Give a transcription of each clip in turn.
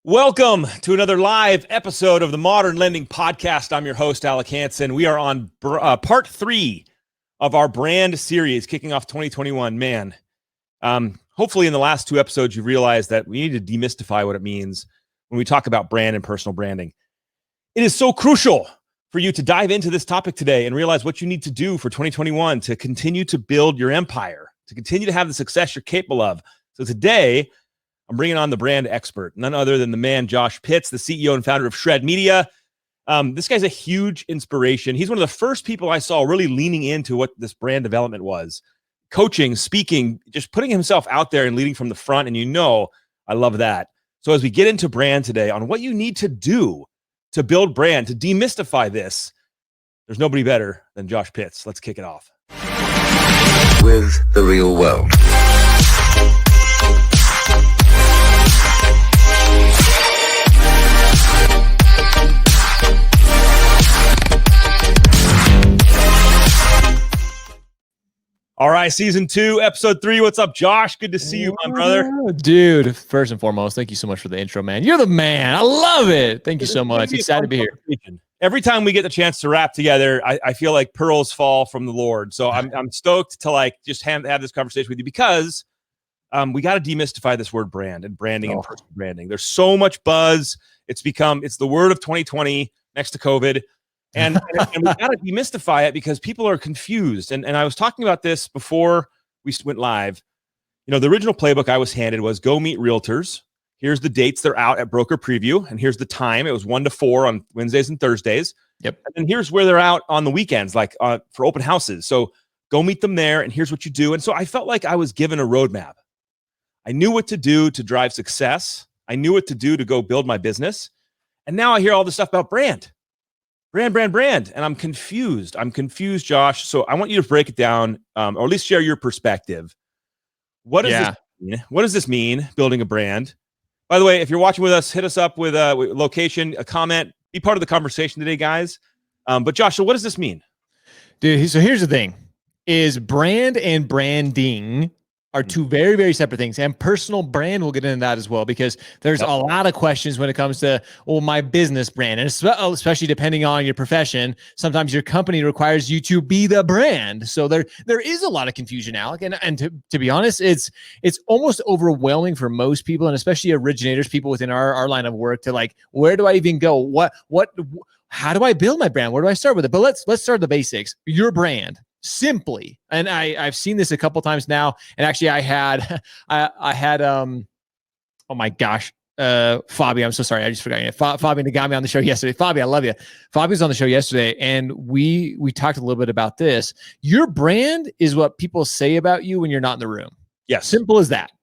Welcome to another live episode of the Modern Lending Podcast. I'm your host, Alec Hansen. We are on part 3 of our brand series, kicking off 2021. Man, hopefully in the last 2 episodes, you realized that we need to demystify what it means when we talk about brand and personal branding. It is so crucial for you to dive into this topic today and realize what you need to do for 2021 to continue to build your empire, to continue to have the success you're capable of. So today, I'm bringing on the brand expert, none other than the man, Josh Pitts, the CEO and founder of Shred Media. This guy's a huge inspiration. He's one of the first people I saw really leaning into what this brand development was. Coaching, speaking, just putting himself out there and leading from the front. And I love that. So as we get into brand today on what you need to do to build brand, to demystify this, there's nobody better than Josh Pitts. Let's kick it off. With the real world. All right, season 2, episode 3. What's up, Josh? Good to see you, my brother. Dude, first and foremost, thank you so much for the intro, man. You're the man. I love it. Thank you so much. Excited to be here. Every time we get the chance to rap together, I feel like pearls fall from the Lord. So I'm stoked to just have this conversation with you because we got to demystify this word brand and branding and personal branding. There's so much buzz. It's the word of 2020 next to COVID. And we got to demystify it because people are confused. And I was talking about this before we went live. The original playbook I was handed was go meet realtors. Here's the dates they're out at Broker Preview. And here's the time. It was 1 to 4 on Wednesdays and Thursdays. Yep. And here's where they're out on the weekends, for open houses. So go meet them there. And here's what you do. And so I felt like I was given a roadmap. I knew what to do to drive success. I knew what to do to go build my business. And now I hear all this stuff about brand. Brand. And I'm confused. Josh. So I want you to break it down, or at least share your perspective. What does this mean? What does this mean, building a brand? By the way, if you're watching with us, hit us up with a location, a comment, be part of the conversation today, guys. But Josh, so what does this mean? Dude, so here's the thing, is brand and branding are 2 very, very separate things. And personal brand, we'll get into that as well, because there's a lot of questions when it comes to, my business brand. And especially depending on your profession, sometimes your company requires you to be the brand. So there is a lot of confusion, Alec. And to be honest, it's almost overwhelming for most people, and especially originators, people within our line of work, to where do I even go? How do I build my brand? Where do I start with it? But let's start the basics. Your brand. Simply, and I've seen this a couple times now, and actually I had oh my gosh, Fabi, I'm so sorry, I just forgot you. Fabi Nagami on the show yesterday. Fabi, I love you. Fabi was on the show yesterday, and we talked a little bit about this. Your brand is what people say about you when you're not in the room. Yes, simple as that.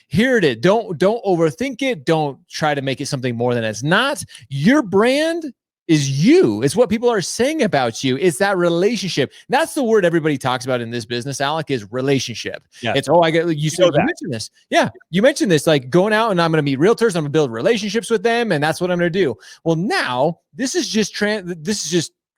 Here it is. Don't overthink it. Don't try to make it something more than it's not. Your brand is you. It's what people are saying about you. It's that relationship. That's the word everybody talks about in this business, Alec, is relationship. Yeah. It's, you mentioned this. Yeah. You mentioned this, going out and I'm going to meet realtors. I'm going to build relationships with them. And that's what I'm going to do. Well, now this is just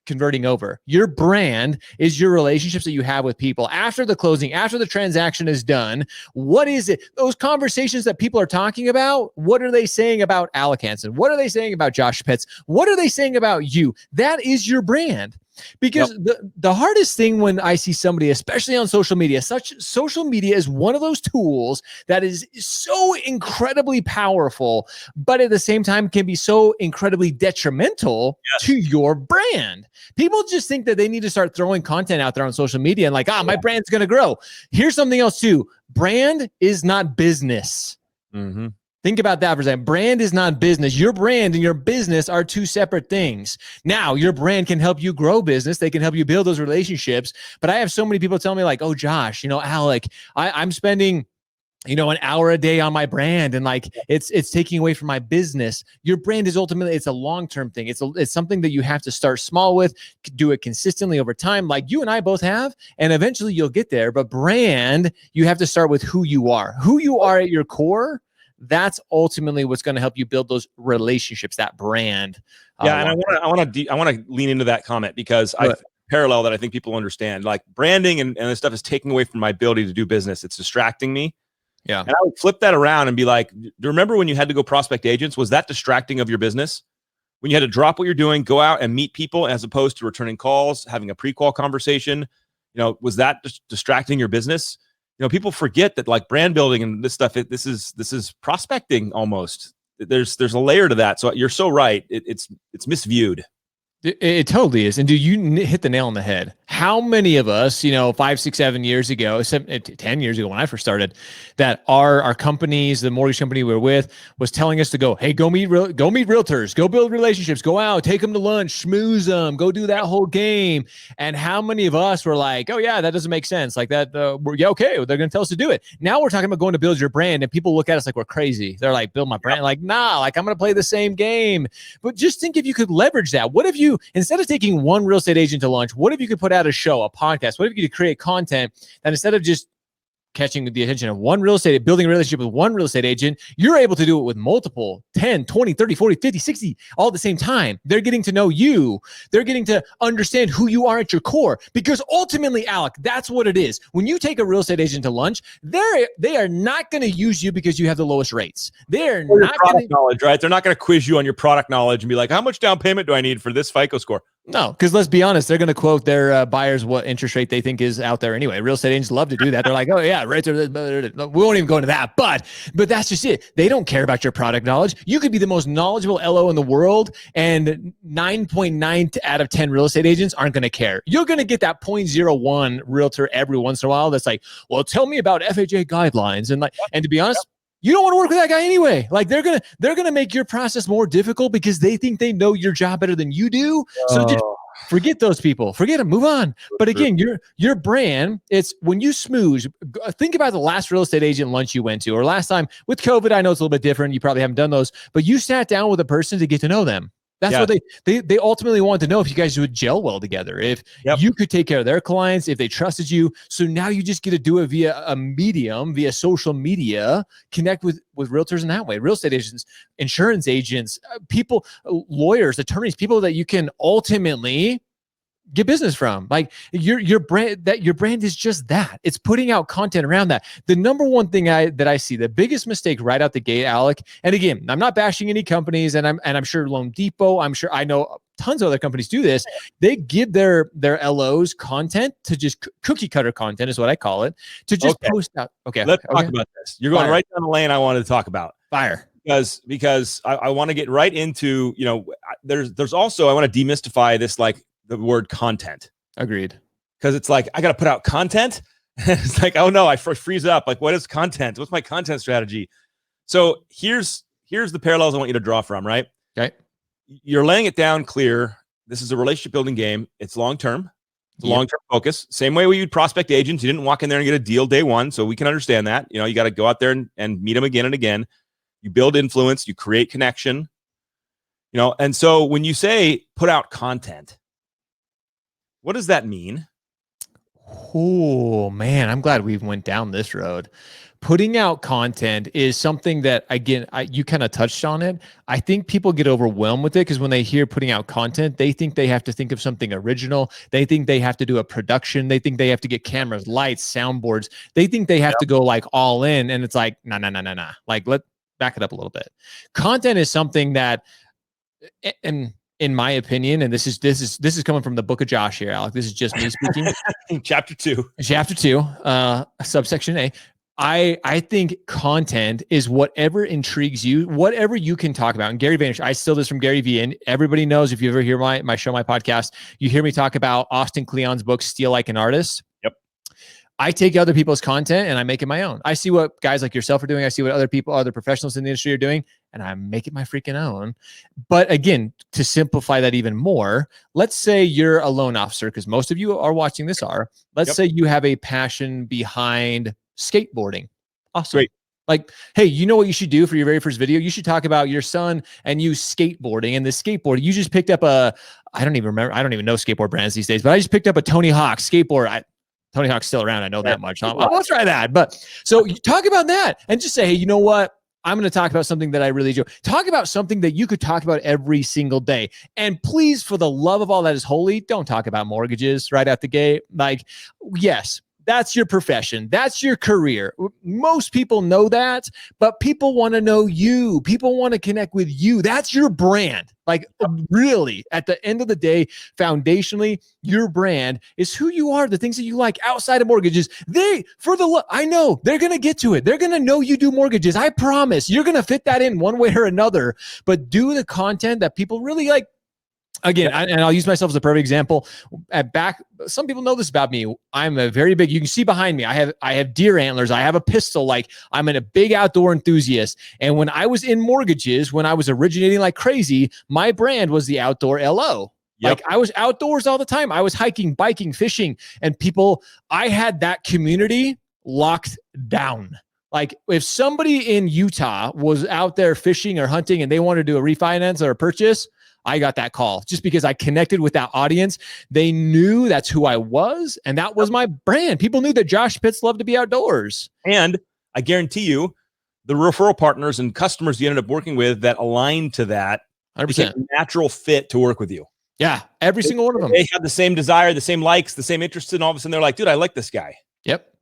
converting over. Your brand is your relationships that you have with people after the closing, after the transaction is done. What is it? Those conversations that people are talking about, what are they saying about Alec Hansen? What are they saying about Josh Pitts? What are they saying about you? That is your brand. Because the hardest thing when I see somebody, especially on social media, social media is one of those tools that is so incredibly powerful, but at the same time can be so incredibly detrimental to your brand. People just think that they need to start throwing content out there on social media and my brand's going to grow. Here's something else too. Brand is not business. Mm-hmm. Think about that for a second. Brand is not business. Your brand and your business are 2 separate things. Now, your brand can help you grow business. They can help you build those relationships. But I have so many people tell me oh, Josh, Alec, I'm spending, an hour a day on my brand and it's taking away from my business. Your brand is ultimately, it's a long-term thing. It's something that you have to start small with, do it consistently over time, like you and I both have, and eventually you'll get there. But brand, you have to start with who you are at your core. That's ultimately what's going to help you build those relationships, that brand. Yeah, and I want to lean into that comment because I parallel that I think people understand. Branding and this stuff is taking away from my ability to do business. It's distracting me. Yeah. And I would flip that around and be like, do you remember when you had to go prospect agents? Was that distracting of your business? When you had to drop what you're doing, go out and meet people as opposed to returning calls, having a pre-call conversation, was that just distracting your business? People forget that like brand building and this stuff, this is prospecting almost. There's a layer to that. So you're so right. It's misviewed. It totally is. And dude, you hit the nail on the head. How many of us, 5, 6, 7 years ago, 10 years ago when I first started, that our companies, the mortgage company we were with, was telling us to go, hey, go meet realtors, go build relationships, go out, take them to lunch, schmooze them, go do that whole game. And how many of us were like, oh yeah, that doesn't make sense. Like that, okay, they're going to tell us to do it. Now we're talking about going to build your brand, and people look at us like we're crazy. They're like, build my brand. Like, nah, like I'm going to play the same game. But just think if you could leverage that. What if you, instead of taking one real estate agent to lunch, what if you could put out a show, a podcast? What if you could create content that instead of just catching the attention of one real estate, building a relationship with one real estate agent, you're able to do it with multiple, 10, 20, 30, 40, 50, 60, all at the same time. They're getting to know you. They're getting to understand who you are at your core, because ultimately, Alec, that's what it is. When you take a real estate agent to lunch, they are not going to use you because you have the lowest rates. They're not product knowledge, right? They're not going to quiz you on your product knowledge and be like, how much down payment do I need for this FICO score? No, because let's be honest, they're going to quote their buyers what interest rate they think is out there anyway. Real estate agents love to do that. They're like, oh yeah, rates are. We won't even go into that, but that's just it. They don't care about your product knowledge. You could be the most knowledgeable LO in the world, and 9.9 out of 10 real estate agents aren't going to care. You're going to get that 0.01 realtor every once in a while that's like, well, tell me about FHA guidelines, and to be honest. You don't want to work with that guy anyway. Like they're gonna make your process more difficult because they think they know your job better than you do. So just forget those people. Forget them. Move on. But again, your brand. It's when you smooze. Think about the last real estate agent lunch you went to, or last time with COVID. I know it's a little bit different. You probably haven't done those, but you sat down with a person to get to know them. That's what they ultimately want to know, if you guys would gel well together, if you could take care of their clients, if they trusted you. So now you just get to do it via a medium, via social media, connect with realtors in that way, real estate agents, insurance agents, people, lawyers, attorneys, people that you can ultimately get business from. Like your brand is just that. It's putting out content around that. The number one thing that I see, the biggest mistake right out the gate, Alec, and again, I'm not bashing any companies, and I'm sure Loan Depot, I know tons of other companies do this. They give their LOs content to just cookie cutter content is what I call it, to just post out. Okay. Let's talk about this. You're going right down the lane I wanted to talk about. Fire. Because I want to get right into, there's also, I want to demystify this, like, the word content. Agreed. Because it's like, I got to put out content. It's like, oh no, I freeze up. Like, what is content? What's my content strategy? So here's the parallels I want you to draw from, right? Okay. You're laying it down clear. This is a relationship building game. It's long-term. It's long-term focus. Same way you'd prospect agents. You didn't walk in there and get a deal day one. So we can understand that. You got to go out there and meet them again and again. You build influence, you create connection, and so when you say put out content, what does that mean? Oh man, I'm glad we went down this road. Putting out content is something that, again, you kind of touched on it. I think people get overwhelmed with it because when they hear putting out content, they think they have to think of something original. They think they have to do a production. They think they have to get cameras, lights, soundboards. They think they have to go like all in, and it's like, nah. Like, let's back it up a little bit. Content is something that, and in my opinion, and this is coming from the book of Josh here, Alec. This is just me speaking. Chapter 2, subsection A. I think content is whatever intrigues you, whatever you can talk about. And Gary Vaynerchuk, I steal this from Gary Vee, and everybody knows, if you ever hear my show, my podcast, you hear me talk about Austin Kleon's book, Steal Like an Artist. Yep. I take other people's content and I make it my own. I see what guys like yourself are doing. I see what other professionals in the industry are doing, and I make it my freaking own. But again, to simplify that even more, let's say you're a loan officer, because most of you are watching this are. Let's say you have a passion behind skateboarding. Awesome. Great. Like, hey, you know what you should do for your very first video? You should talk about your son and you skateboarding, and the skateboard. You just picked up I don't even know skateboard brands these days, but I just picked up a Tony Hawk skateboard. Tony Hawk's still around. I know that much. I'll try that. But so you talk about that and just say, hey, you know what? I'm going to talk about something that I really enjoy. Talk about something that you could talk about every single day. And please, for the love of all that is holy, don't talk about mortgages right out the gate. Like, yes, That's your profession. That's your career. Most people know that, but people want to know you. People want to connect with you. That's your brand. Like really, at the end of the day, foundationally, your brand is who you are, the things that you like outside of mortgages. I know they're going to get to it. They're going to know you do mortgages. I promise you're going to fit that in one way or another, but do the content that people really like. Again, and I'll use myself as a perfect example. Some people know this about me. I'm a very big. You can see behind me. I have deer antlers. I have a pistol. Like I'm a big outdoor enthusiast. And when I was in mortgages, when I was originating like crazy, my brand was the Outdoor LO. Yep. Like I was outdoors all the time. I was hiking, biking, fishing, and I had that community locked down. Like if somebody in Utah was out there fishing or hunting and they wanted to do a refinance or a purchase, I got that call just because I connected with that audience. They knew that's who I was, and that was my brand. People knew that Josh Pitts loved to be outdoors. And I guarantee you, the referral partners and customers you ended up working with that aligned to that, 100% natural fit to work with you. Yeah, every single one of them. They have the same desire, the same likes, the same interests, and all of a sudden they're like, dude, I like this guy. Yep.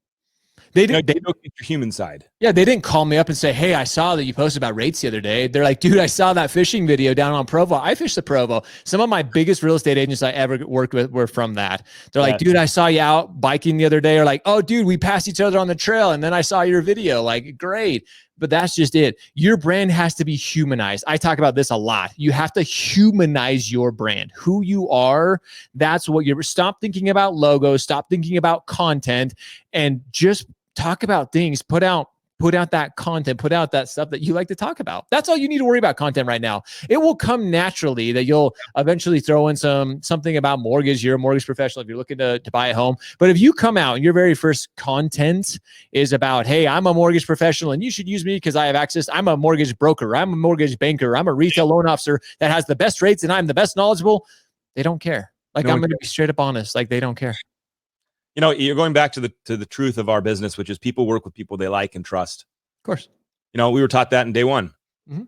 They look at your human side. Yeah, they didn't call me up and say, hey, I saw that you posted about rates the other day. They're like, dude, I saw that fishing video down on Provo. I fished the Provo. Some of my biggest real estate agents I ever worked with were from that. They're like, dude, I saw you out biking the other day. Or like, oh, dude, we passed each other on the trail, and then I saw your video. Like, great. But that's just it. Your brand has to be humanized. I talk about this a lot. You have to humanize your brand. Who you are, that's what you're. Stop thinking about logos. Stop thinking about content, and just talk about things. Put out that content, put out that stuff that you like to talk about. That's all you need to worry about content right now. It will come naturally that you'll eventually throw in something about mortgage. You're a mortgage professional if you're looking to buy a home. But if you come out and your very first content is about, hey, I'm a mortgage professional and you should use me because I have access. I'm a mortgage broker. I'm a mortgage banker. I'm a retail loan officer that has the best rates and I'm the best knowledgeable. They don't care. Like I'm going to be straight up honest. Like they don't care. You know, you're going back to the truth of our business, which is people work with people they like and trust. Of course. You know, we were taught that in day one. Mm-hmm.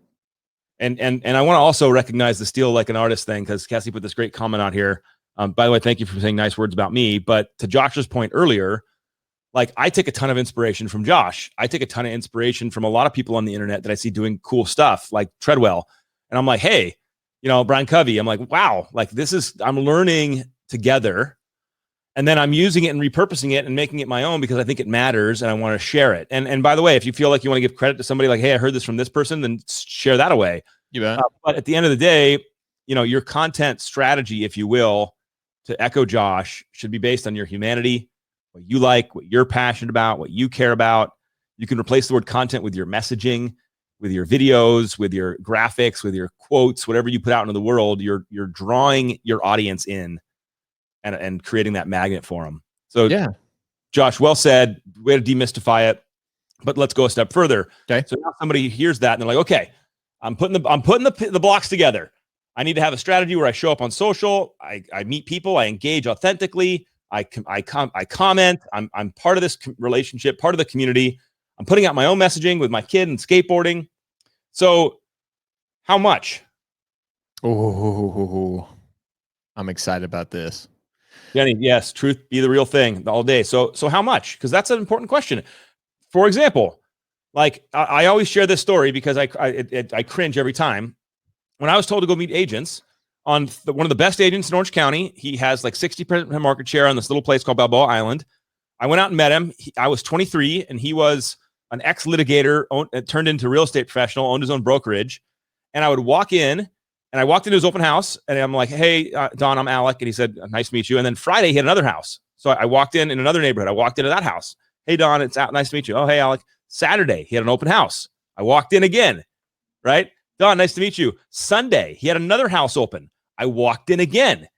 And I want to also recognize the steal like an artist thing, because Cassie put this great comment out here. By the way, thank you for saying nice words about me. But to Josh's point earlier, like I take a ton of inspiration from Josh. I take a ton of inspiration from a lot of people on the internet that I see doing cool stuff like Treadwell. And I'm like, hey, you know, Brian Covey. I'm like, wow, like I'm learning together. And then I'm using it and repurposing it and making it my own because I think it matters and I want to share it. And by the way, if you feel like you want to give credit to somebody like, hey, I heard this from this person, then share that away. You bet. But at the end of the day, you know, your content strategy, if you will, to echo Josh, should be based on your humanity, what you like, what you're passionate about, what you care about. You can replace the word content with your messaging, with your videos, with your graphics, with your quotes, whatever you put out into the world. You're drawing your audience in. And creating that magnet for them. So yeah, Josh, well said. Way to demystify it. But let's go a step further. Okay. So now somebody hears that and they're like, okay, I'm putting the blocks together. I need to have a strategy where I show up on social. I meet people. I engage authentically. I comment. I'm part of this relationship, part of the community. I'm putting out my own messaging with my kid and skateboarding. So how much? Oh, I'm excited about this. Jenny, yes, truth be the real thing all day. So how much? Because that's an important question. For example, like I always share this story because I cringe every time. When I was told to go meet agents on one of the best agents in Orange County, he has like 60% market share on this little place called Balboa Island. I went out and met him. I was 23 and he was an ex-litigator, turned into a real estate professional, owned his own brokerage. And I would walk in. And I walked into his open house and I'm like, hey, Don, I'm Alec. And he said, nice to meet you. And then Friday he had another house. So I walked in another neighborhood. I walked into that house. Hey, Don, it's out. Nice to meet you. Oh, hey, Alec. Saturday, he had an open house. I walked in again, right? Don, nice to meet you. Sunday, he had another house open. I walked in again. And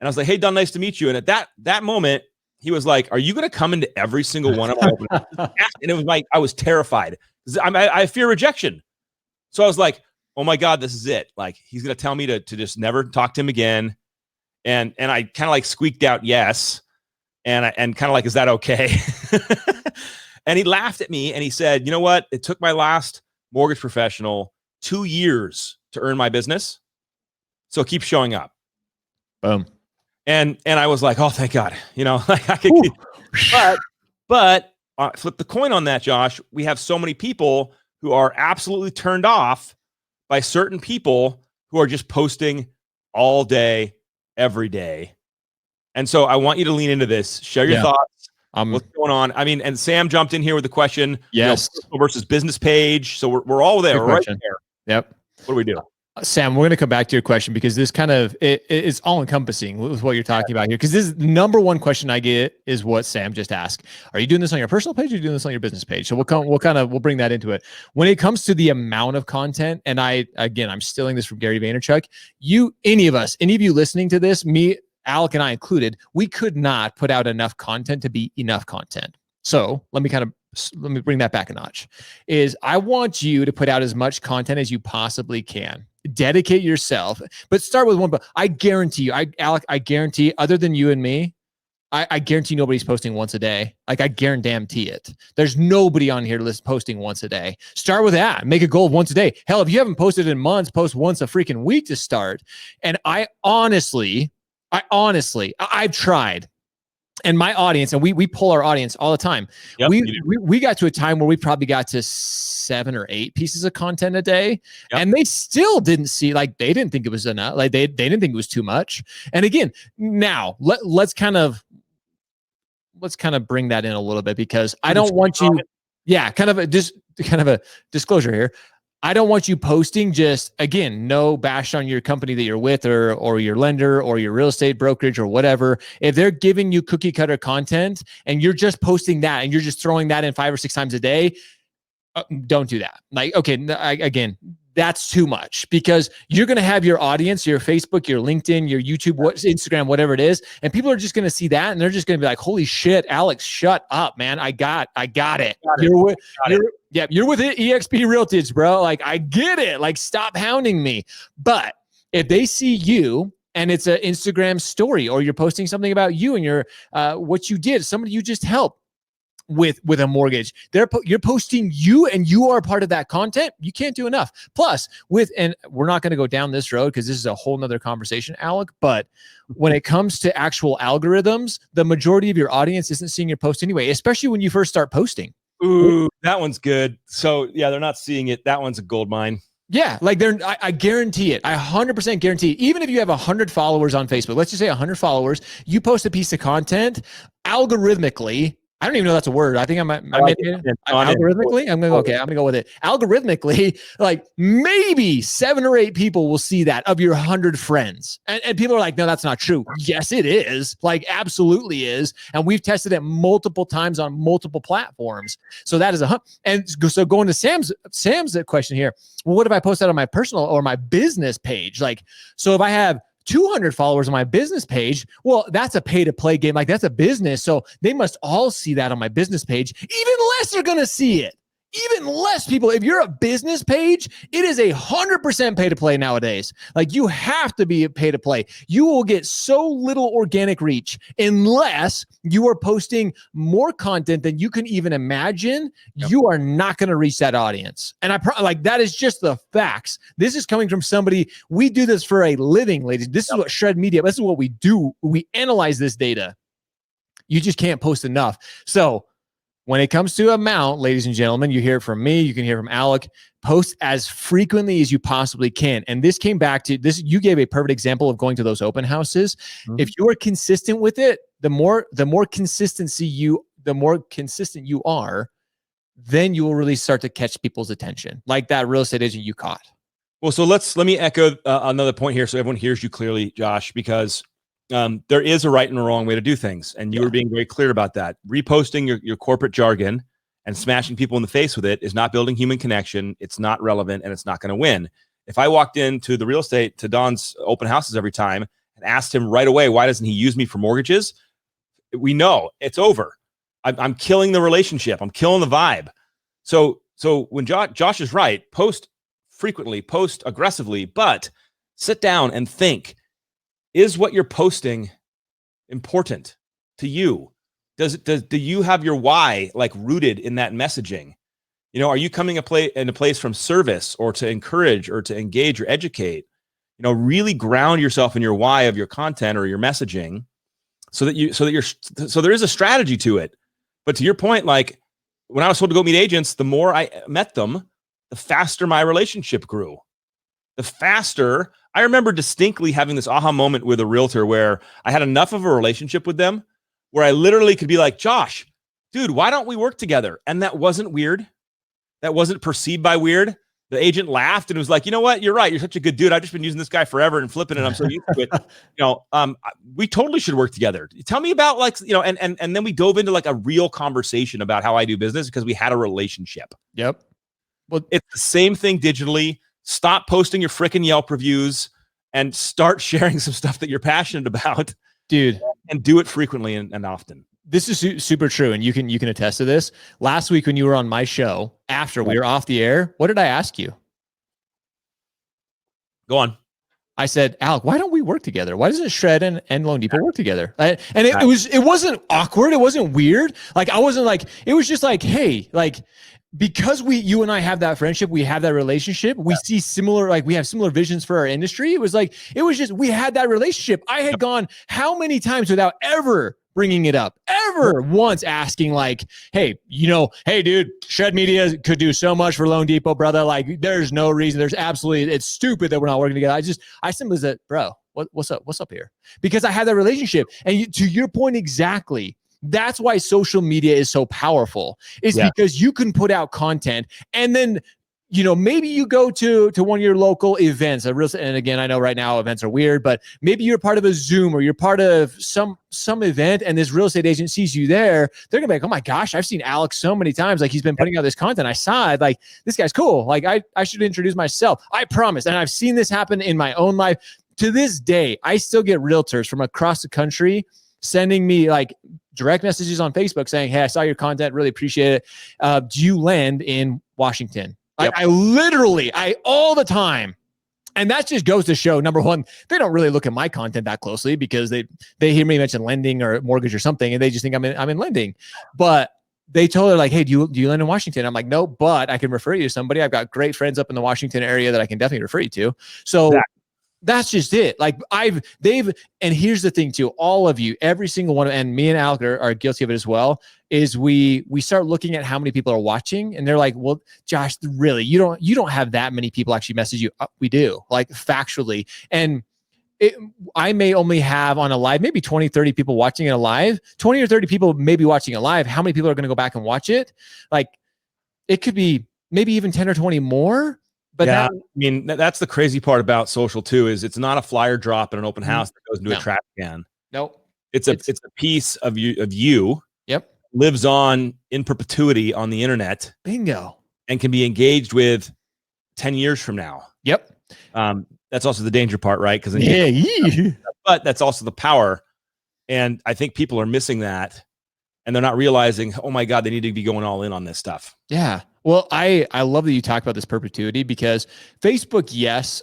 I was like, hey, Don, nice to meet you. And at that moment, he was like, are you going to come into every single one of my open houses? And it was like, I was terrified. I fear rejection. So I was like, oh my God, this is it. Like he's going to tell me to just never talk to him again. And I kind of like squeaked out yes. And kind of like, is that okay? And he laughed at me and he said, you know what? It took my last mortgage professional 2 years to earn my business. So keep showing up. Boom. And I was like, oh, thank God, you know, like I could, but But flip the coin on that, Josh. We have so many people who are absolutely turned off by certain people who are just posting all day, every day. And so I want you to lean into this. Share your thoughts. What's going on? I mean, and Sam jumped in here with the question, yes, personal versus business page. So we're all there, right there. Yep. What do we do? Sam, we're going to come back to your question because this kind of it's all encompassing with what you're talking about here. Because this number one question I get is what Sam just asked: are you doing this on your personal page or are you doing this on your business page? So we'll bring that into it. When it comes to the amount of content, and I'm stealing this from Gary Vaynerchuk. Any of you listening to this, me, Alec, and I included, we could not put out enough content to be enough content. So let me bring that back a notch. I want you to put out as much content as you possibly can. Dedicate yourself, but start with one. But I guarantee you, Alec, I guarantee, other than you and me, I guarantee nobody's posting once a day. Like I guarantee it. There's nobody on here posting once a day. Start with that. Make a goal of once a day. Hell, if you haven't posted in months, post once a freaking week to start. And I've tried. And my audience, and we pull our audience all the time. Yep, we got to a time where we probably got to 7 or 8 pieces of content a day, and they still didn't see, like, they didn't think it was enough. Like they didn't think it was too much. And again, now let's kind of bring that in a little bit, because I don't want you. Yeah, kind of a disclosure here. I don't want you posting just, again, no bash on your company that you're with or your lender or your real estate brokerage or whatever. If they're giving you cookie cutter content and you're just posting that and you're just throwing that in 5 or 6 times a day, don't do that. Like, okay, again, that's too much, because you're going to have your audience, your Facebook, your LinkedIn, your YouTube, Instagram, whatever it is. And people are just going to see that and they're just going to be like, holy shit, Alex, shut up, man. I got it. You're with eXp Realties, bro. Like, I get it. Like, stop hounding me. But if they see you and it's an Instagram story, or you're posting something about you and your what you did, somebody you just helped with a mortgage, you're posting you and you are a part of that content, you can't do enough. Plus, and we're not going to go down this road because this is a whole nother conversation, Alec, but when it comes to actual algorithms, the majority of your audience isn't seeing your post anyway, especially when you first start posting. Ooh, that one's good. So yeah, they're not seeing it. That one's a gold mine. Yeah, like I guarantee it. I 100% guarantee it. Even if you have 100 followers on Facebook, let's just say 100 followers, you post a piece of content, algorithmically, I don't even know that's a word. I think algorithmically. I'm gonna go with it. Algorithmically, like maybe 7 or 8 people will see that of your 100 friends, and people are like, no, that's not true. Yes, it is. Like, absolutely is. And we've tested it multiple times on multiple platforms. So that is and so going to Sam's question here. Well, what if I post that on my personal or my business page? Like, so if I have 200 followers on my business page, well, that's a pay to play game. Like, that's a business. So they must all see that on my business page. Even less are going to see it. Even less people. If you're a business page, it is 100% pay to play nowadays. Like, you have to be a pay to play. You will get so little organic reach unless you are posting more content than you can even imagine. Yep. You are not going to reach that audience. And that is just the facts. This is coming from somebody. We do this for a living, ladies. This is what Shred Media, this is what we do. We analyze this data. You just can't post enough. So when it comes to amount, ladies and gentlemen, you hear it from me, you can hear from Alec, post as frequently as you possibly can. And this came back to this. You gave a perfect example of going to those open houses. Mm-hmm. If you are consistent with it, the more consistent you are, then you will really start to catch people's attention, like that real estate agent you caught. Well, so let me echo another point here so everyone hears you clearly, Josh, because there is a right and a wrong way to do things. And you were being very clear about that. Reposting your corporate jargon and smashing people in the face with it is not building human connection. It's not relevant, and it's not going to win. If I walked into the real estate to Don's open houses every time and asked him right away, why doesn't he use me for mortgages? We know it's over. I'm killing the relationship. I'm killing the vibe. So when Josh is right, post frequently, post aggressively, but sit down and think, is what you're posting important to you? Do you have your why like rooted in that messaging? You know, are you coming in a place from service or to encourage or to engage or educate? You know, really ground yourself in your why of your content or your messaging, so there is a strategy to it. But to your point, like when I was told to go meet agents, the more I met them, the faster my relationship grew. The faster I remember distinctly having this aha moment with a realtor where I had enough of a relationship with them where I literally could be like, Josh, dude, why don't we work together? And that wasn't weird. That wasn't perceived by weird. The agent laughed and was like, you know what? You're right. You're such a good dude. I've just been using this guy forever and flipping it. I'm so used to it. We totally should work together. Tell me about and then we dove into like a real conversation about how I do business because we had a relationship. Yep. Well, it's the same thing digitally. Stop posting your freaking Yelp reviews and start sharing some stuff that you're passionate about, dude, and do it frequently and often. This is super true. And you can attest to this. Last week, when you were on my show, after we were off the air, what did I ask you? Go on. I said, Alec, why don't we work together? Why doesn't Shred and loanDepot work together? And it wasn't awkward. It wasn't weird. Like, I wasn't like, it was just like, hey, like, because you and I have that friendship, we have that relationship, we see similar, like we have similar visions for our industry. It was just, we had that relationship. I had gone how many times without ever bringing it up, ever once asking like, hey, hey dude, Shred Media could do so much for loanDepot, brother. Like there's no reason, it's stupid that we're not working together. I simply said, bro, what's up here? Because I had that relationship. And to your point exactly, that's why social media is so powerful, because you can put out content and then, maybe you go to one of your local events, and again, I know right now events are weird, but maybe you're part of a Zoom or you're part of some event and this real estate agent sees you there. They're gonna be like, oh my gosh, I've seen Alex so many times. Like he's been putting out this content. I saw it. Like this guy's cool. Like I should introduce myself. I promise. And I've seen this happen in my own life. To this day, I still get realtors from across the country sending me like direct messages on Facebook saying, hey, I saw your content, really appreciate it. Do you land in Washington? Yep. I literally all the time. And that just goes to show, number one, they don't really look at my content that closely because they hear me mention lending or mortgage or something, and they just think I'm in lending. But they told her like, hey, do you lend in Washington? I'm like, no, but I can refer you to somebody. I've got great friends up in the Washington area that I can definitely refer you to. So that's just it. Like and here's the thing too, all of you, every single one, and me and Alec are guilty of it as well, is we start looking at how many people are watching and they're like, well, Josh, really, you don't have that many people actually message you. We do, like factually. And I may only have on a live, maybe 20, 30 people watching it live, 20 or 30 people maybe watching it live. How many people are going to go back and watch it? Like it could be maybe even 10 or 20 more. But yeah, that's the crazy part about social too, is it's not a flyer drop in an open house that goes into a trash can. Nope. It's a piece of you. Yep. Lives on in perpetuity on the internet. Bingo. And can be engaged with 10 years from now. Yep. That's also the danger part, right? Because but that's also the power. And I think people are missing that. And they're not realizing, oh my God, they need to be going all in on this stuff. Yeah. Well, I love that you talk about this perpetuity because Facebook, yes,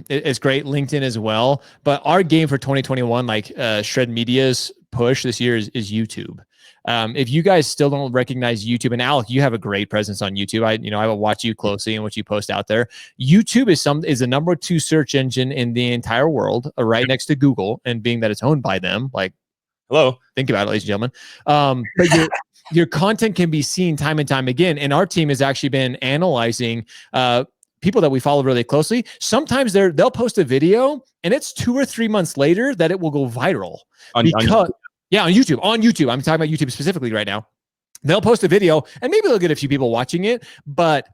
it's great. LinkedIn as well. But our game for 2021, like Shred Media's push this year is YouTube. If you guys still don't recognize YouTube, and Alec, you have a great presence on YouTube. I will watch you closely and what you post out there. YouTube is the number 2 search engine in the entire world, right next to Google, and being that it's owned by them, like, hello, think about it, ladies and gentlemen. But your content can be seen time and time again. And our team has actually been analyzing people that we follow really closely. Sometimes they'll post a video and it's 2 or 3 months later that it will go viral. On YouTube. On YouTube. I'm talking about YouTube specifically right now. They'll post a video and maybe they'll get a few people watching it, but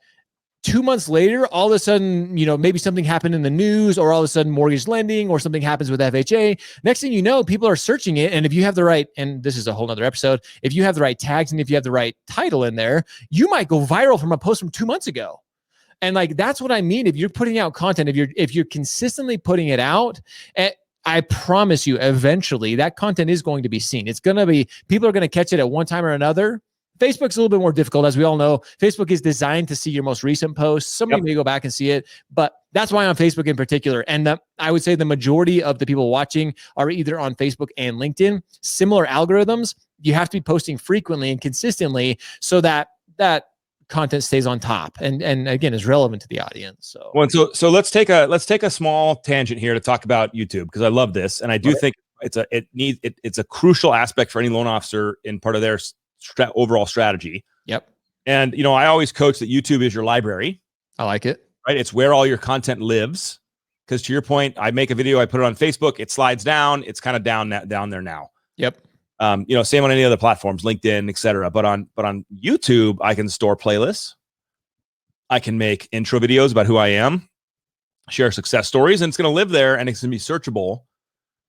2 months later, all of a sudden, maybe something happened in the news, or all of a sudden mortgage lending, or something happens with FHA. Next thing you know, people are searching it. And if you have the right, and this is a whole nother episode, if you have the right tags and if you have the right title in there, you might go viral from a post from 2 months ago. And like, that's what I mean. If you're putting out content, if you're consistently putting it out, I promise you, eventually that content is going to be seen. People are going to catch it at one time or another. Facebook's a little bit more difficult. As we all know, Facebook is designed to see your most recent posts. Somebody may go back and see it, but that's why on Facebook in particular. And I would say the majority of the people watching are either on Facebook and LinkedIn. Similar algorithms, you have to be posting frequently and consistently so that content stays on top and again is relevant to the audience. So let's take a small tangent here to talk about YouTube, because I love this, and I do think it's a crucial aspect for any loan officer in part of their overall strategy. Yep. And, I always coach that YouTube is your library. I like it. Right? It's where all your content lives. Because to your point, I make a video, I put it on Facebook, it slides down. It's kind of down there now. Yep. Same on any other platforms, LinkedIn, etc. But on YouTube, I can store playlists. I can make intro videos about who I am, share success stories, and it's going to live there and it's going to be searchable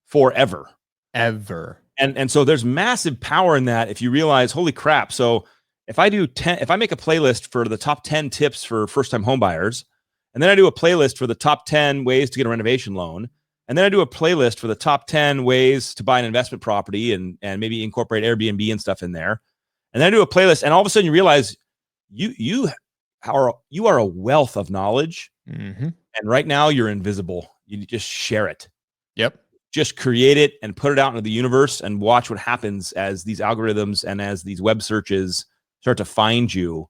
forever. Ever. And so there's massive power in that if you realize, holy crap. So if I make a playlist for the top 10 tips for first-time home buyers, and then I do a playlist for the top 10 ways to get a renovation loan, and then I do a playlist for the top 10 ways to buy an investment property and maybe incorporate Airbnb and stuff in there, and then I do a playlist, and all of a sudden you realize you are a wealth of knowledge. Mm-hmm. And right now you're invisible. You just share it. Yep. Just create it and put it out into the universe and watch what happens as these algorithms and as these web searches start to find you.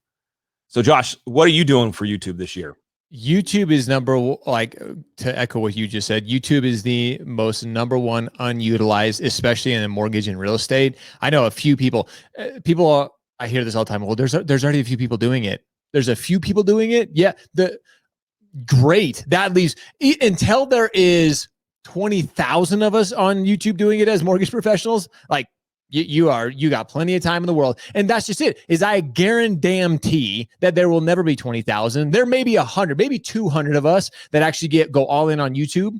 So Josh, what are you doing for YouTube this year? YouTube is to echo what you just said, YouTube is the most number one unutilized, especially in mortgage and real estate. I know a few people, I hear this all the time. Well, there's already a few people doing it. There's a few people doing it. Yeah. Great. That leaves until there is 20,000 of us on YouTube doing it as mortgage professionals. Like you got plenty of time in the world. And that's just it, is I guarantee that there will never be 20,000. There may be 100, maybe 200 of us that actually go all in on YouTube.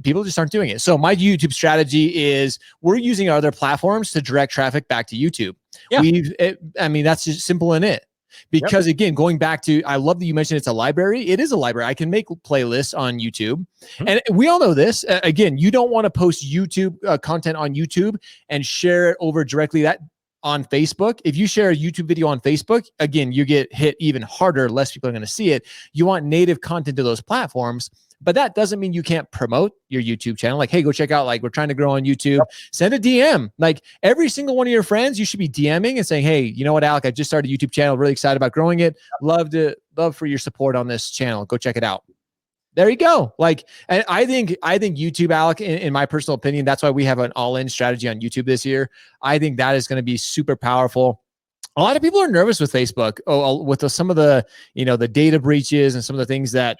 People just aren't doing it. So my YouTube strategy is we're using our other platforms to direct traffic back to YouTube. Yeah. That's just simple in it. Because again, going back to, I love that you mentioned it's a library. It is a library. I can make playlists on YouTube. And we all know this. Again, you don't want to post YouTube content on YouTube and share it over directly on Facebook. If you share a YouTube video on Facebook, again, you get hit even harder. Less people are going to see it. You want native content to those platforms. But that doesn't mean you can't promote your YouTube channel. Like, hey, go check out, we're trying to grow on YouTube. Yep. Send a DM. Like every single one of your friends, you should be DMing and saying, hey, you know what, Alec, I just started a YouTube channel. Really excited about growing it. Love for your support on this channel. Go check it out. There you go. And I think YouTube, Alec, in my personal opinion, that's why we have an all-in strategy on YouTube this year. I think that is going to be super powerful. A lot of people are nervous with Facebook, with some of the, the data breaches and some of the things that,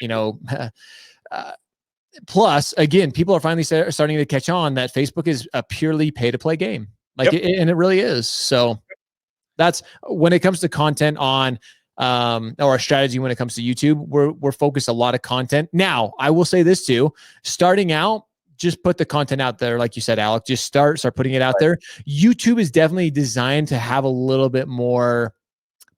plus, again, people are finally starting to catch on that Facebook is a purely pay-to-play game. And it really is. So that's when it comes to content on, or our strategy when it comes to YouTube, we're focused a lot of content. Now, I will say this too, starting out, just put the content out there. Like you said, Alec, just start putting it out there. YouTube is definitely designed to have a little bit more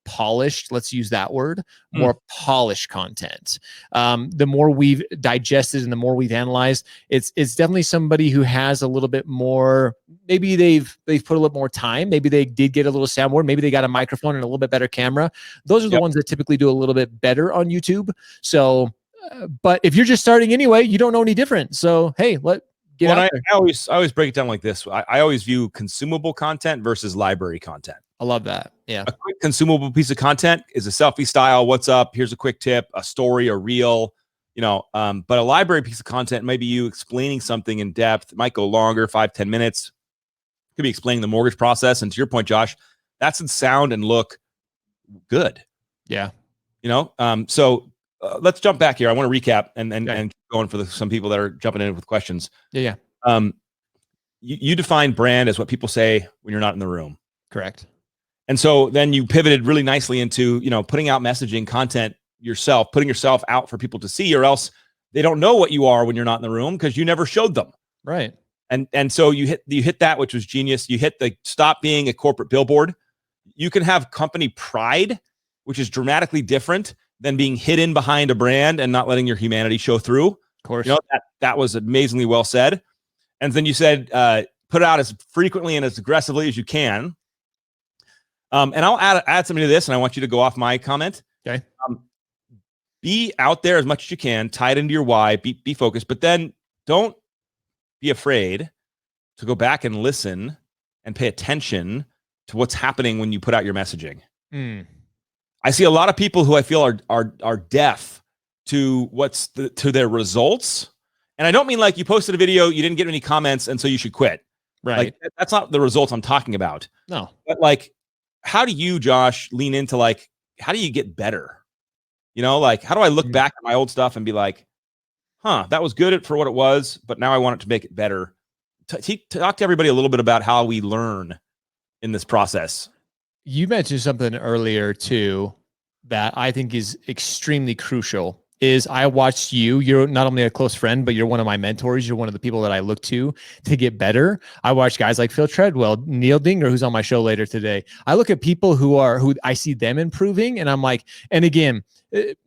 polished, let's use that word, more polished content. The more we've digested and the more we've analyzed, it's definitely somebody who has a little bit more, maybe they've put a little more time, maybe they did get a little soundboard, maybe they got a microphone and a little bit better camera. Those are the ones that typically do a little bit better on YouTube. So but if you're just starting anyway, you don't know any different. So hey, I always break it down like this. I always view consumable content versus library content. I love that. Yeah. A quick consumable piece of content is a selfie style. What's up? Here's a quick tip, a story, a reel, but a library piece of content might be you explaining something in depth. It might go longer, 5-10 minutes. Could be explaining the mortgage process. And to your point, Josh, that's in sound and look good. Yeah. So let's jump back here. I want to recap and keep going for some people that are jumping in with questions. Yeah. You define brand as what people say when you're not in the room. Correct. And so then you pivoted really nicely into, putting out messaging content yourself, putting yourself out for people to see, or else they don't know what you are when you're not in the room because you never showed them. Right. And so you hit that, which was genius. You hit the stop being a corporate billboard. You can have company pride, which is dramatically different than being hidden behind a brand and not letting your humanity show through. Of course. That was amazingly well said. And then you said, put it out as frequently and as aggressively as you can. And I'll add something to this, and I want you to go off my comment. Okay. Be out there as much as you can, tie it into your why, be focused, but then don't be afraid to go back and listen and pay attention to what's happening when you put out your messaging. I see a lot of people who I feel are deaf to to their results. And I don't mean like you posted a video, you didn't get any comments, and so you should quit. Right. Like that's not the results I'm talking about. No. But like, how do you, Josh, lean into like, how do you get better? Like, how do I look back at my old stuff and be like, that was good for what it was, but now I want it to make it better. Talk to everybody a little bit about how we learn in this process. You mentioned something earlier too that I think is extremely crucial. Is I watched you. You're not only a close friend, but you're one of my mentors. You're one of the people that I look to get better. I watch guys like Phil Treadwell, Neil Dinger, who's on my show later today. I look at people who I see them improving, and I'm like, and again,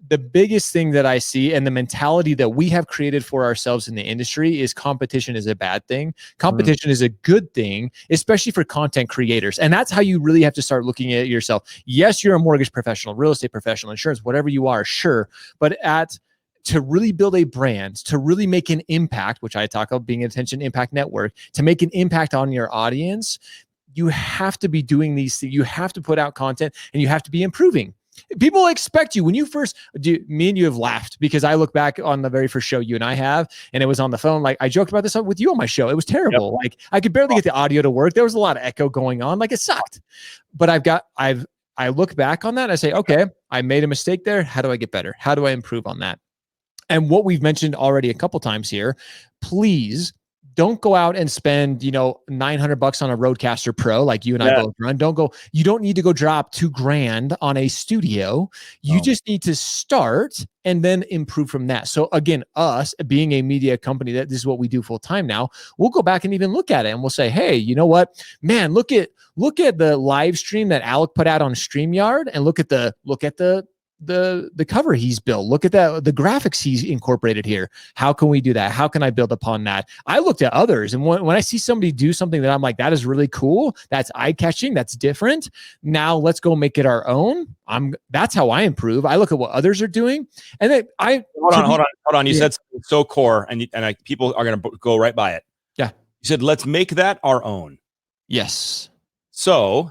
the biggest thing that I see and the mentality that we have created for ourselves in the industry is competition is a bad thing. Competition is a good thing, especially for content creators. And that's how you really have to start looking at yourself. Yes, you're a mortgage professional, real estate professional, insurance, whatever you are, sure. But to really build a brand, to really make an impact, which I talk about being an Attention Impact Network, to make an impact on your audience, you have to be doing these things. You have to put out content and you have to be improving. People expect you when you first do. Me and you have laughed because I look back on the very first show you and I have, and it was on the phone. Like I joked about this with you on my show. It was terrible. Yep. Like I could barely get the audio to work. There was a lot of echo going on. Like it sucked. But I look back on that and I say, okay, I made a mistake there. How do I get better? How do I improve on that? And what we've mentioned already a couple times here, please don't go out and spend, $900 on a Rodecaster Pro like you and I both run. You don't need to go drop $2,000 on a studio. You just need to start and then improve from that. So again, us being a media company, this is what we do full time now. We'll go back and even look at it and we'll say, hey, you know what, man, look at the live stream that Alec put out on StreamYard and look at the cover he's built. Look at that, the graphics he's incorporated here. How can we do that? How can I build upon that? I looked at others, and when I see somebody do something that I'm like, that is really cool, that's eye-catching, that's different, now let's go make it our own. That's how I improve. I look at what others are doing, and then hold on. You said something so core, and people are going to go right by it. Yeah, you said let's make that our own. Yes. So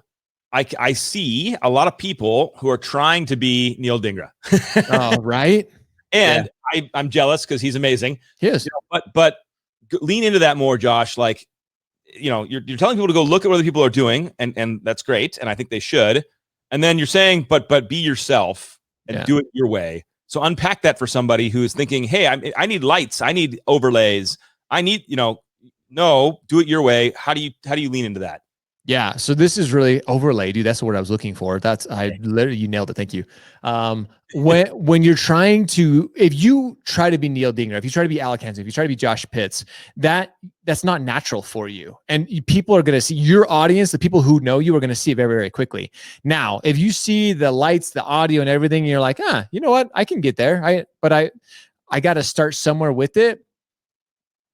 I see a lot of people who are trying to be Neil Dingra. Oh, right. And yeah. I'm jealous because he's amazing. He is. But lean into that more, Josh. Like, you're telling people to go look at what other people are doing, and that's great. And I think they should. And then you're saying, but be yourself and do it your way. So unpack that for somebody who is thinking, hey, I need lights. I need overlays. I need, no, do it your way. How do you lean into that? Yeah. So this is really overlay, dude. That's the word I was looking for. You nailed it. Thank you. When you're trying to, if you try to be Neil Dinger, if you try to be Alec Hansen, if you try to be Josh Pitts, that's not natural for you. And people are going to see your audience, the people who know you are going to see it very, very quickly. Now, if you see the lights, the audio and everything, and you're like, you know what? I can get there. But I got to start somewhere with it.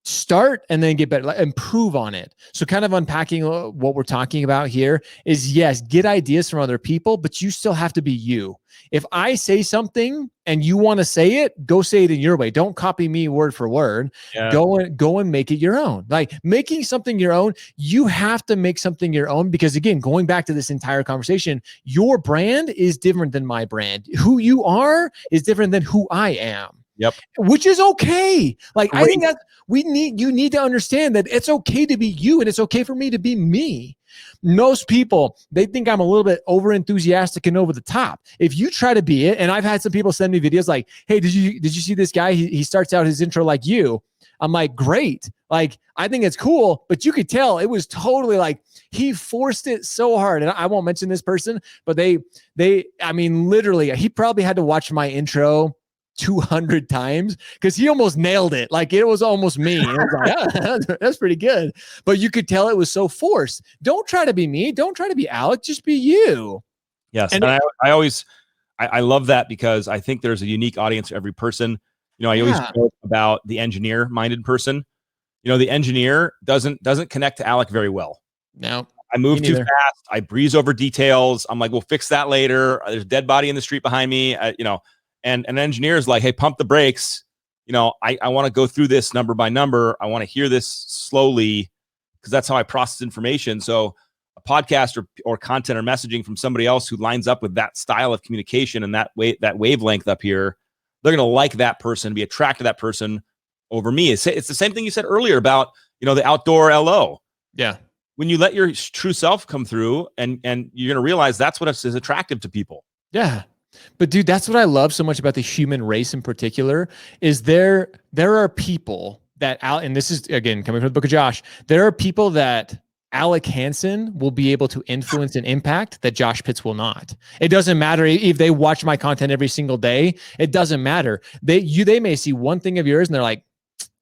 Start and then get better, improve on it. So kind of unpacking what we're talking about here is, yes, get ideas from other people, but you still have to be you. If I say something and you want to say it, go say it in your way. Don't copy me word for word. Yeah. Go and make it your own. Like making something your own, you have to make something your own because again, going back to this entire conversation, your brand is different than my brand. Who you are is different than who I am. Yep. Which is okay. Like I think that you need to understand that it's okay to be you and it's okay for me to be me. Most people, they think I'm a little bit over enthusiastic and over the top. If you try to be it, and I've had some people send me videos like, hey, did you see this guy? He starts out his intro like you. I'm like, great. Like, I think it's cool, but you could tell it was totally like he forced it so hard. And I won't mention this person, but literally, he probably had to watch my intro 200 times because he almost nailed it. Like it was almost me. I was like, that's pretty good. But you could tell it was so forced. Don't try to be me. Don't try to be Alec. Just be you. Yes. And I love that because I think there's a unique audience for every person. I always joke about the engineer minded person. The engineer doesn't connect to Alec very well. No. I move too fast. I breeze over details. I'm like, we'll fix that later. There's a dead body in the street behind me. And an engineer is like, hey, pump the brakes. I want to go through this number by number. I want to hear this slowly because that's how I process information. So a podcast or content or messaging from somebody else who lines up with that style of communication and that wavelength up here, they're going to like that person, be attracted to that person over me. It's the same thing you said earlier about, the outdoor LO. Yeah. When you let your true self come through, and you're going to realize that's what is attractive to people. Yeah. But dude, that's what I love so much about the human race in particular is there are people that and this is again coming from the book of Josh, there are people that Alec Hansen will be able to influence and impact that Josh Pitts will not. It doesn't matter if they watch my content every single day. It doesn't matter. They may see one thing of yours and they're like,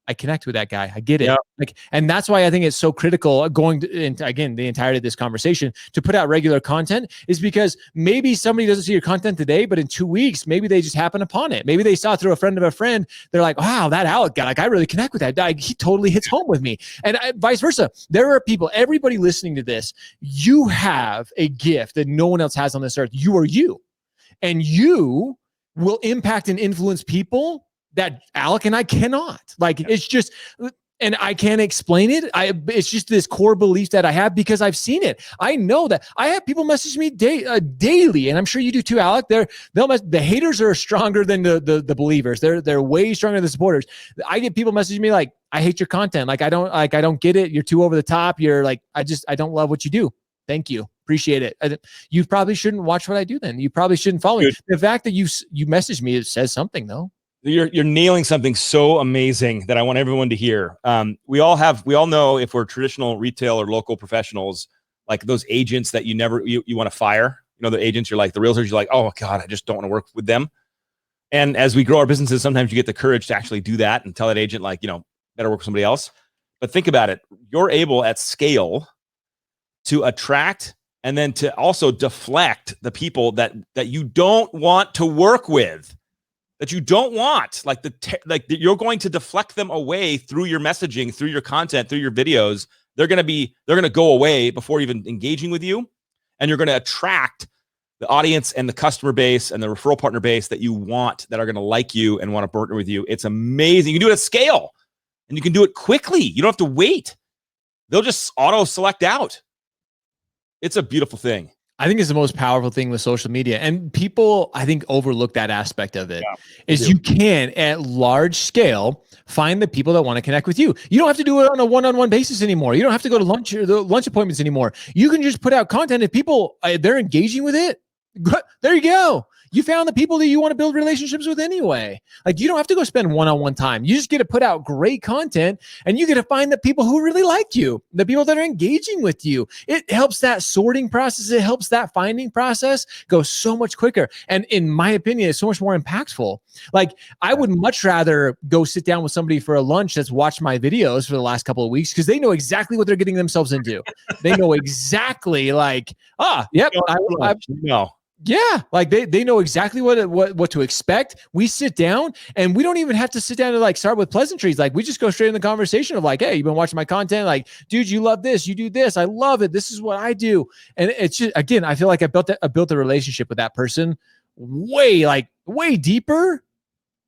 I connect with that guy. I get it. Yeah. Like, and that's why I think it's so critical going into, again, the entirety of this conversation to put out regular content is because maybe somebody doesn't see your content today, but in 2 weeks, maybe they just happen upon it. Maybe they saw it through a friend of a friend. They're like, wow, that Alec guy, like I really connect with that guy. He totally hits home with me. And vice versa. There are people, everybody listening to this, you have a gift that no one else has on this earth. You are you. And you will impact and influence people that Alec and I cannot. Like, it's just, and I can't explain it. It's just this core belief that I have because I've seen it. I know that I have people message me daily, and I'm sure you do too, Alec. The haters are stronger than the believers. They're way stronger than the supporters. I get people messaging me like, I hate your content. Like, I don't get it. You're too over the top. You're like, I don't love what you do. Thank you. Appreciate it. You probably shouldn't watch what I do then. You probably shouldn't follow me. The fact that you message me, it says something though. You're nailing something so amazing that I want everyone to hear. We all know if we're traditional retail or local professionals, like those agents that you want to fire, the agents, you're like the realtors, you're like, oh God, I just don't want to work with them. And as we grow our businesses, sometimes you get the courage to actually do that and tell that agent like, better work with somebody else. But think about it. You're able at scale to attract and then to also deflect the people that you don't want to work with. That you don't want, you're going to deflect them away through your messaging, through your content, through your videos. They're going to go away before even engaging with you. And you're going to attract the audience and the customer base and the referral partner base that you want, that are going to like you and want to partner with you. It's amazing. You can do it at scale and you can do it quickly. You don't have to wait. They'll just auto select out. It's a beautiful thing. I think it's the most powerful thing with social media, and people, I think, overlook that aspect of it. Is you can at large scale find the people that want to connect with you. You don't have to do it on a one-on-one basis anymore. You don't have to go to lunch or the lunch appointments anymore. You can just put out content. If people they're engaging with it, there you go. You found the people that you want to build relationships with anyway. Like, you don't have to go spend one-on-one time. You just get to put out great content and you get to find the people who really like you, the people that are engaging with you. It helps that sorting process. It helps that finding process go so much quicker. And in my opinion, it's so much more impactful. Like, I would much rather go sit down with somebody for a lunch that's watched my videos for the last couple of weeks because they know exactly what they're getting themselves into. They know exactly like, yep, yeah, like they know exactly what to expect. We sit down and we don't even have to sit down and like start with pleasantries. Like, we just go straight in the conversation of like, hey, you've been watching my content. Like, dude, you love this. You do this. I love it. This is what I do. And it's just, again, I feel like I built a relationship with that person way deeper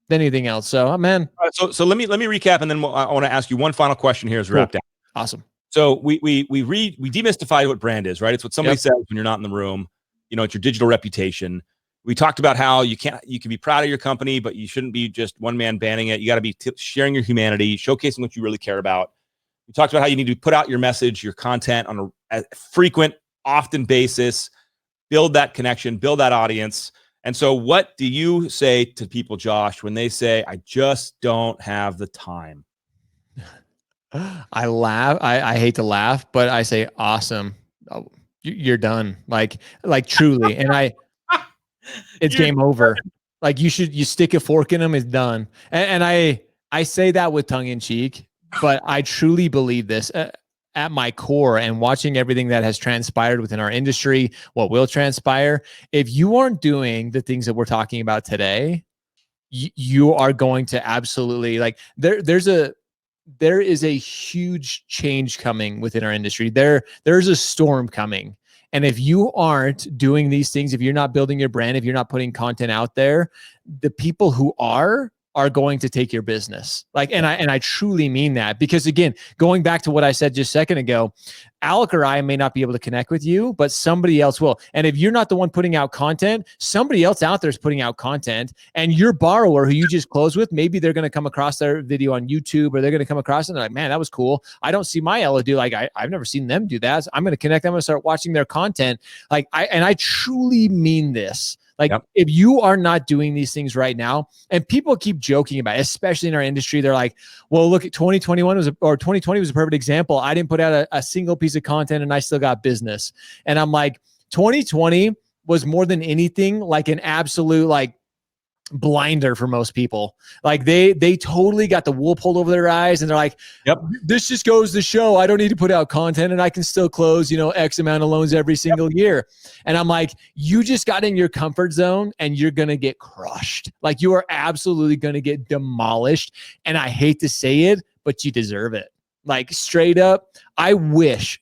than anything else. So, man. So let me recap, and then I want to ask you one final question here as we wrap down. Awesome. So we demystified what brand is, right? It's what somebody says when you're not in the room. It's your digital reputation. We talked about how you can be proud of your company, but you shouldn't be just one man banning it. You got to be sharing your humanity, showcasing what you really care about. We talked about how you need to put out your message, your content on a frequent, often basis, build that connection, build that audience. And so what do you say to people, Josh, when they say, I just don't have the time? I laugh. I hate to laugh, but I say, awesome. Oh, you're done. Like truly. And it's game over. Like, you stick a fork in them, it's done. And I say that with tongue in cheek, but I truly believe this at my core, and watching everything that has transpired within our industry, what will transpire. If you aren't doing the things that we're talking about today, you are going to absolutely there is a huge change coming within our industry. There's a storm coming. And if you aren't doing these things, if you're not building your brand, if you're not putting content out there, the people who are are going to take your business. Like, and I truly mean that, because again, going back to what I said just a second ago, Alec or I may not be able to connect with you, but somebody else will. And if you're not the one putting out content, somebody else out there is putting out content, and your borrower who you just closed with, maybe they're going to come across their video on YouTube, or they're going to come across it and they're like, man, that was cool. I don't see my Ella do, like, I've never seen them do that. So I'm going to connect. I'm going to start watching their content. Like, I truly mean this. Like, if you are not doing these things right now, and people keep joking about it, especially in our industry, they're like, well, look at 2020 was a perfect example. I didn't put out a single piece of content and I still got business. And I'm like, 2020 was more than anything like an absolute like blinder for most people. Like they totally got the wool pulled over their eyes, and they're like, yep, this just goes to show I don't need to put out content and I can still close, X amount of loans every single year. And I'm like, you just got in your comfort zone and you're going to get crushed. Like, you are absolutely going to get demolished. And I hate to say it, but you deserve it. Like, straight up, I wish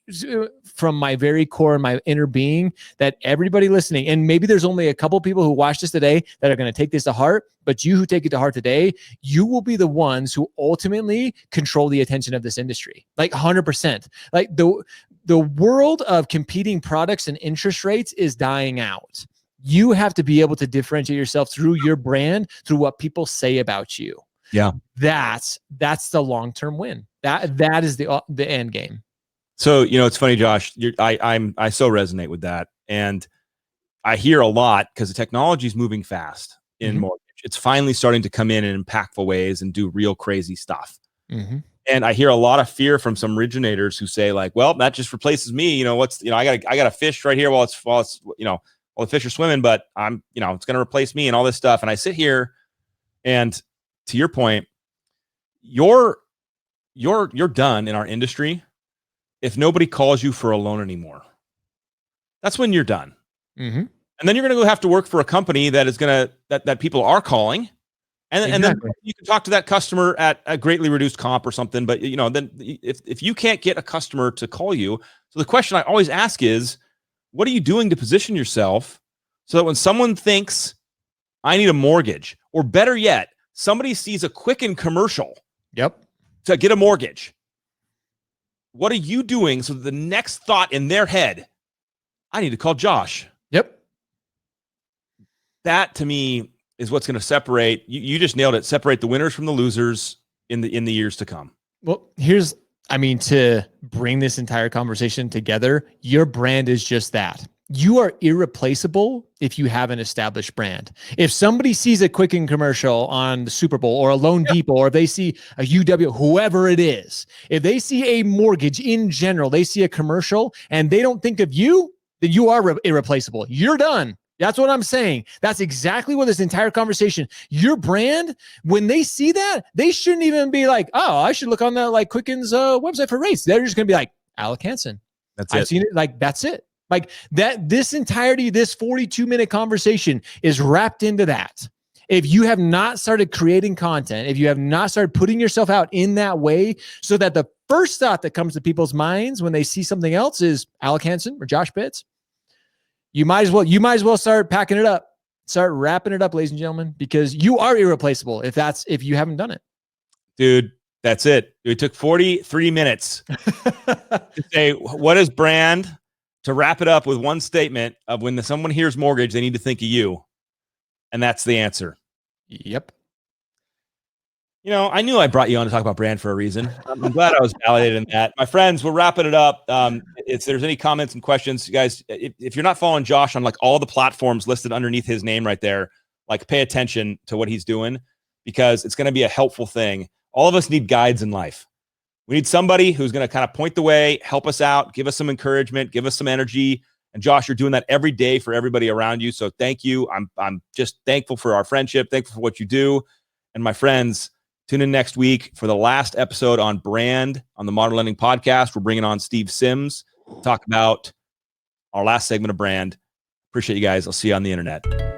from my very core and my inner being that everybody listening, and maybe there's only a couple people who watch this today that are going to take this to heart, but you who take it to heart today, you will be the ones who ultimately control the attention of this industry. Like 100%. Like the world of competing products and interest rates is dying out. You have to be able to differentiate yourself through your brand, through what people say about you. Yeah. That's the long-term win. That is the end game. So, it's funny, Josh, I so resonate with that. And I hear a lot because the technology is moving fast in mortgage. It's finally starting to come in impactful ways and do real crazy stuff. And I hear a lot of fear from some originators who say like, well, that just replaces me. I got a fish right here while the fish are swimming, but I'm, it's going to replace me and all this stuff. And I sit here, and to your point, you're done in our industry if nobody calls you for a loan anymore. That's when you're done. And then you're going to go have to work for a company that is going to, that people are calling. And then you can talk to that customer at a greatly reduced comp or something. But, then if you can't get a customer to call you. So the question I always ask is, what are you doing to position yourself so that when someone thinks I need a mortgage, or better yet, somebody sees a Quicken commercial to get a mortgage, what are you doing so that the next thought in their head, I need to call Josh? That to me is what's going to separate. You just nailed it. Separate the winners from the losers in the years to come. Well, to bring this entire conversation together, your brand is just that. You are irreplaceable if you have an established brand. If somebody sees a Quicken commercial on the Super Bowl or a Loan Depot, or if they see a UW, whoever it is, if they see a mortgage in general, they see a commercial and they don't think of you, then you are irreplaceable. You're done. That's what I'm saying. That's exactly what this entire conversation, your brand, when they see that, they shouldn't even be like, oh, I should look on the like Quicken's website for rates. They're just going to be like, Alec Hansen. I've seen it. Like, that's it. Like that, this 42-minute conversation is wrapped into that. If you have not started creating content, if you have not started putting yourself out in that way, so that the first thought that comes to people's minds when they see something else is Alec Hansen or Josh Pitts, you might as well start packing it up, start wrapping it up, ladies and gentlemen, because you are irreplaceable if you haven't done it. Dude, that's it. It took 43 minutes to say, what is brand? To wrap it up with one statement of when someone hears mortgage, they need to think of you. And that's the answer. Yep. I knew I brought you on to talk about brand for a reason. I'm glad I was validated in that. My friends, we're wrapping it up. If there's any comments and questions, you guys, if you're not following Josh on like all the platforms listed underneath his name right there, like pay attention to what he's doing, because it's going to be a helpful thing. All of us need guides in life. We need somebody who's going to kind of point the way, help us out, give us some encouragement, give us some energy. And Josh, you're doing that every day for everybody around you. So thank you. I'm just thankful for our friendship, thankful for what you do. And my friends, tune in next week for the last episode on brand on the Modern Lending Podcast. We're bringing on Steve Sims to talk about our last segment of brand. Appreciate you guys. I'll see you on the internet.